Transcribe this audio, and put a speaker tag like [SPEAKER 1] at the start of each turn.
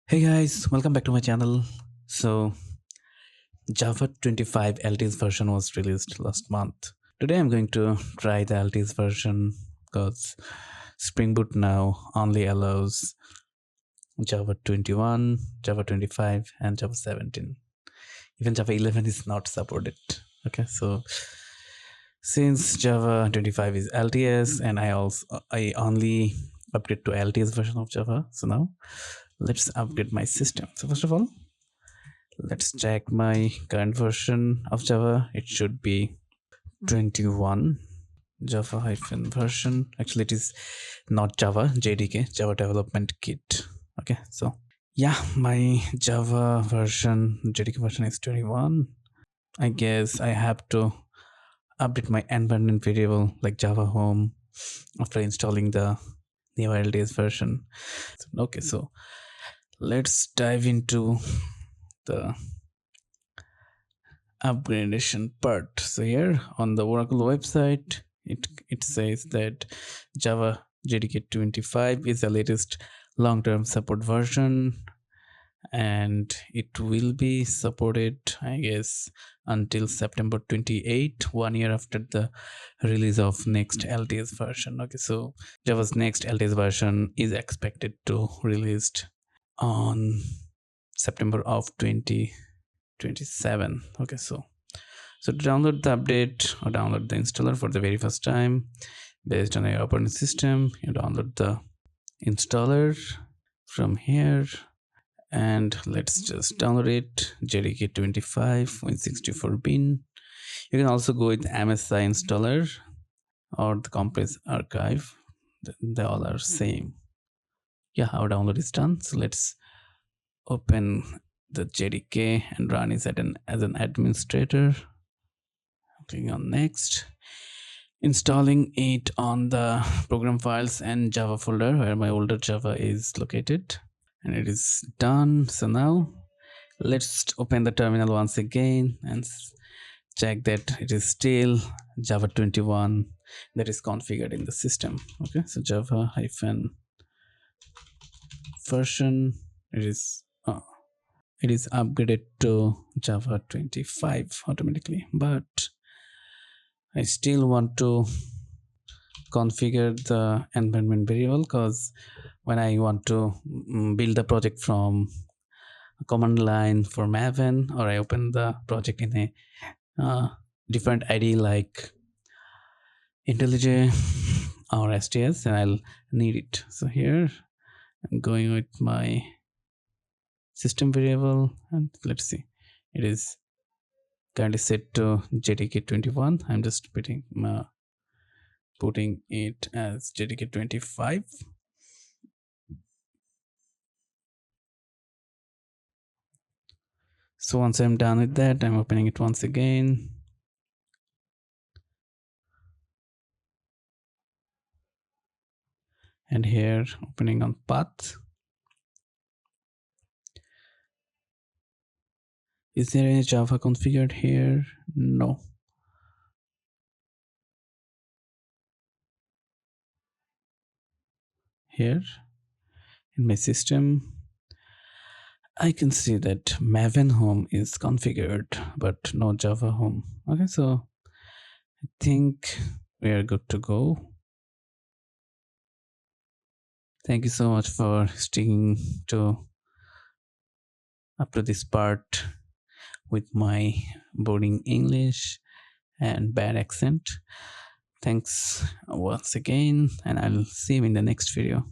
[SPEAKER 1] Hey guys, welcome back to my channel. So, Java 25 LTS version was released last month. Today I'm going to try the LTS version because Spring Boot now only allows Java 21, Java 25 and Java 17. Even Java 11 is not supported. Okay, so since Java 25 is LTS and I only update to LTS version of Java, so now let's upgrade my system. So first of all, let's check my current version of Java. It should be 21 Java hyphen version. Actually, it is not Java JDK, Java Development Kit. Okay, so yeah, my Java version JDK version is 21. I guess I have to update my environment variable like Java Home after installing the new LTS version. Okay, so let's dive into the upgradation part. So here on the Oracle website, it says that Java JDK 25 is the latest long-term support version, and it will be supported, I guess, until September 28, 1 year after the release of next LTS version. Okay, so Java's next LTS version is expected to released on September of 2027. Okay, so to download the update or download the installer for the very first time based on your operating system, you download the installer from here, and let's just download it. JDK 25 with 64 bin. You can also go with MSI installer or the compress archive. They all are same. Yeah, our download is done. So let's open the JDK and run it as an administrator. Clicking on next, installing it on the program files and Java folder where my older Java is located, and it is done. So now let's open the terminal once again and check that it is still Java 21 that is configured in the system. Okay, so Java hyphen version, it is upgraded to Java 25 automatically, but I still want to configure the environment variable, because when I want to build the project from a command line for Maven, or I open the project in a different ID like IntelliJ or STS, and I'll need it. So here I'm going with my system variable, and let's see, it is currently set to JDK 21. I'm just putting it as JDK 25. So once I'm done with that, I'm opening it once again. And here opening on path. Is there any Java configured here? No. Here in my system, I can see that Maven home is configured, but no Java home. Okay, so I think we are good to go. Thank you so much for sticking to up to this part with my boring English and bad accent. Thanks once again, and I'll see you in the next video.